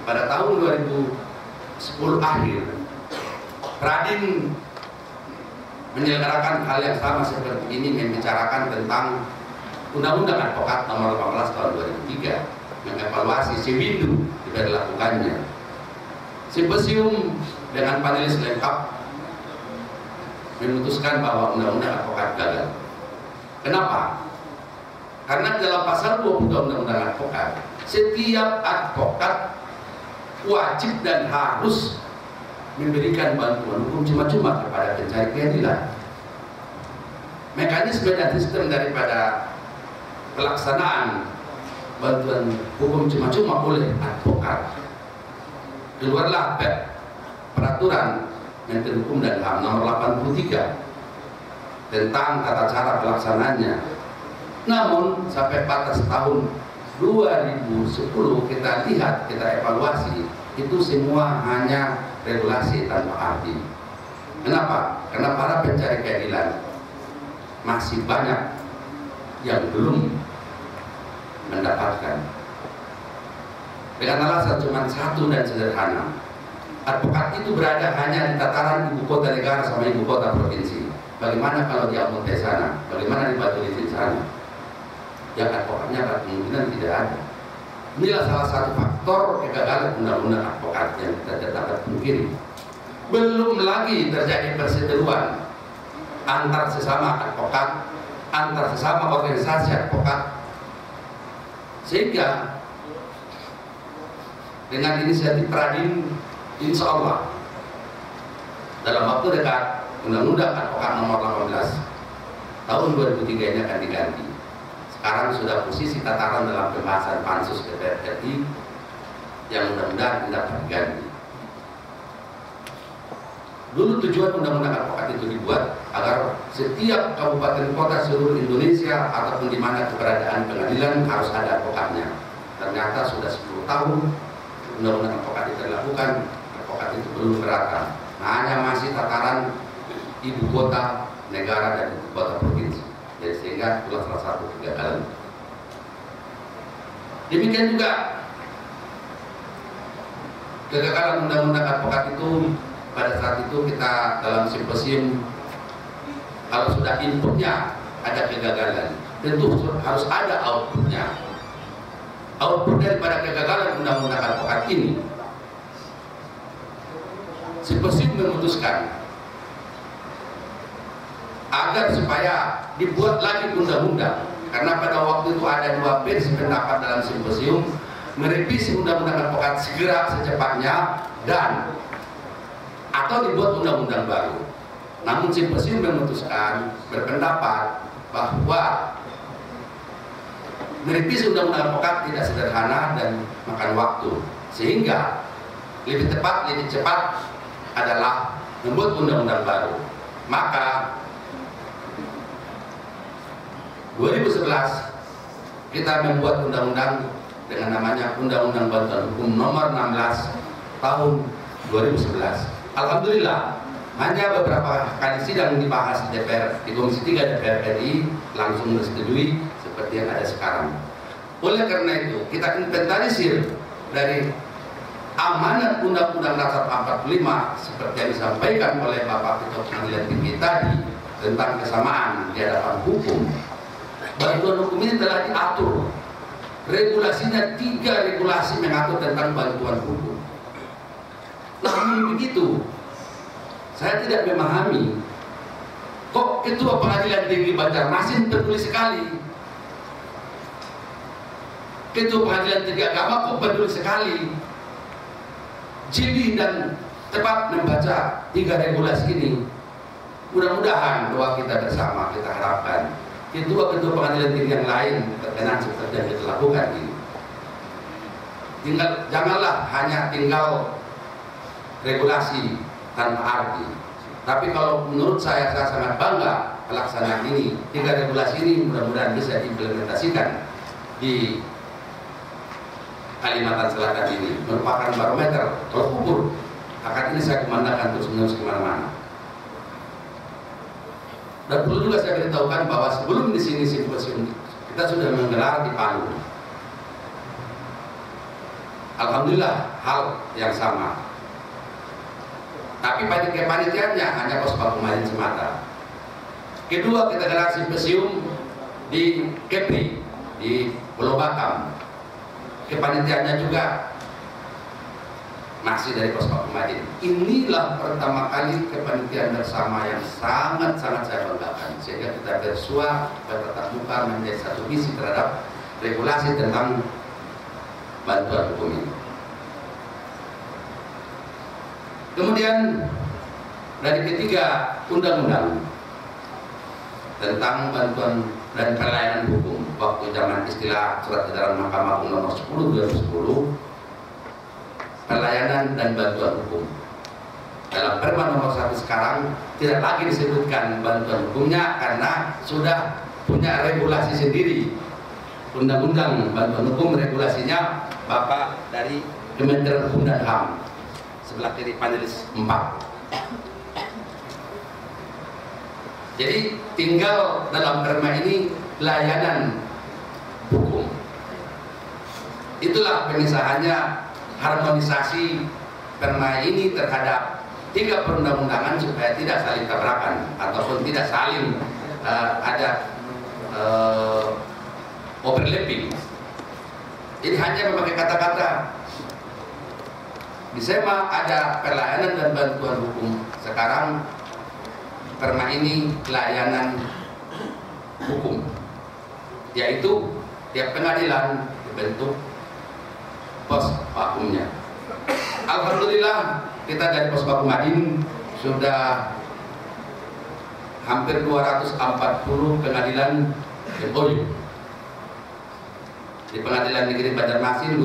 pada tahun 2010 akhir, Radin menyelenggarakan hal yang sama seperti ini, membicarakan tentang Undang-Undang Advokat Nomor 18 Tahun 2003, mengevaluasi Sewindu diberlakukannya. Simposium dengan panelis lengkap memutuskan bahwa Undang-Undang Advokat gagal. Kenapa? Karena dalam pasal 20 Undang-Undang Advokat, setiap advokat wajib dan harus memberikan bantuan hukum cuma-cuma kepada pencari keadilan. Mekanisme dan sistem daripada pelaksanaan bantuan hukum cuma-cuma oleh advokat, keluarlah peraturan Menteri Hukum dan HAM nomor 83 tentang tata cara pelaksanaannya. Namun sampai batas tahun 2010 kita lihat, kita evaluasi, itu semua hanya regulasi tanpa arti. Kenapa? Karena para pencari keadilan masih banyak yang belum mendapatkan. Dengan alasan cuma satu dan sederhana, advokat itu berada hanya di tataran ibu kota negara sama ibu kota provinsi. Bagaimana kalau di Amunte sana? Bagaimana di Batu Licin sana? Yang advokatnya kemungkinan tidak ada. Inilah salah satu faktor kegagalan undang-undang advokat yang kita tidak dapat pungkiri. Belum lagi terjadi perseteruan antar sesama advokat, antar sesama organisasi advokat, sehingga dengan inisiatif Radin, insya Allah dalam waktu dekat Undang-Undang Advokat Nomor 18 Tahun 2003 ini akan diganti. Sekarang sudah posisi tataran dalam pembahasan Pansus DPR RI yang mudah-mudahan dapat diganti. Dulu tujuan Undang-Undang Advokat itu dibuat agar setiap kabupaten kota seluruh Indonesia ataupun di mana keberadaan pengadilan harus ada advokatnya. Ternyata sudah 10 tahun Undang-Undang Advokat itu dilakukan, advokat itu belum merata. Hanya masih tataran ibu kota negara dan ibu kota provinsi. Jadi sehingga itulah salah satu kegagalan. Demikian juga kegagalan Undang-Undang Advokat itu pada saat itu kita dalam simposium, kalau sudah inputnya ada kegagalan, tentu harus ada outputnya. Output daripada kegagalan Undang-Undang Advokat ini, simposium memutuskan agar supaya dibuat lagi undang-undang, karena pada waktu itu ada 2 versi pendapat dalam simposium, merevisi Undang-Undang Advokat segera secepatnya dan atau dibuat undang-undang baru. Namun simposium memutuskan berpendapat bahwa merevisi Undang-Undang Advokat tidak sederhana dan makan waktu, sehingga lebih tepat, lebih cepat adalah membuat undang-undang baru. Maka 2011 kita membuat undang-undang dengan namanya Undang-Undang Bantuan Hukum Nomor 16 Tahun 2011. Alhamdulillah, hanya beberapa kali sidang dibahas di DPR, di Komisi 3 DPR RI langsung disetujui seperti yang ada sekarang. Oleh karena itu, kita inventarisir dari amanat Undang-Undang Dasar 45 seperti yang disampaikan oleh Bapak Ketua Pengadilan Tinggi tadi tentang kesamaan di hadapan hukum. Bantuan hukum ini telah diatur. Regulasinya 3 regulasi mengatur tentang bantuan hukum. Namun begitu, saya tidak memahami kok Ketua Pengadilan Tinggi Banjarmasin peduli sekali, Ketua Pengadilan Tinggi Agama kok peduli sekali, jeli dan tepat membaca 3 regulasi ini. Mudah-mudahan doa kita bersama, kita harapkan ketua-ketua pengadilan tinggi yang lain berkenan seperti yang kita lakukan ini. Janganlah hanya tinggal regulasi tanpa arti. Tapi kalau menurut saya sangat bangga pelaksanaan ini. 3 regulasi ini mudah-mudahan bisa diimplementasikan di Kalimantan Selatan ini, merupakan barometer tolak ukur. Akan ini saya kemandangkan terus-menerus kemana-mana. Dan perlu juga saya beritahukan bahwa sebelum di sini simposium kita sudah menggelar di Palu. Alhamdulillah hal yang sama. Tapi pada kepanitiaannya hanya Pos Pakumadin semata. Kedua, kita gelar simpesium di Kepri di Pulau Batam. Kepanitiaannya juga masih dari Pos Pakumadin. Inilah pertama kali kepanitiaan bersama yang sangat-sangat saya banggakan, sehingga kita bersua bertatap muka menjadi satu visi terhadap regulasi tentang bantuan hukum ini. Kemudian dari ketiga, undang-undang tentang bantuan dan pelayanan hukum waktu zaman istilah surat edaran Mahkamah Agung nomor 10/2010, pelayanan dan bantuan hukum. Dalam Perma nomor 1 sekarang tidak lagi disebutkan bantuan hukumnya karena sudah punya regulasi sendiri. Undang-undang bantuan hukum regulasinya Bapak dari Kementerian Hukum dan HAM, sebelah kiri panelis 4. Jadi tinggal dalam Perma ini layanan hukum. Itulah pemisahannya, harmonisasi Perma ini terhadap 3 perundang-undangan supaya tidak saling tabrakan ataupun tidak saling ada overlapping. Jadi hanya memakai kata-kata. Di SEMA ada pelayanan dan bantuan hukum. Sekarang Perma ini layanan hukum, yaitu tiap pengadilan dibentuk pos pakumnya. Alhamdulillah kita dari Pos Pakumadin sudah hampir 240 pengadilan MOU. Di Pengadilan Negeri Banjarmasin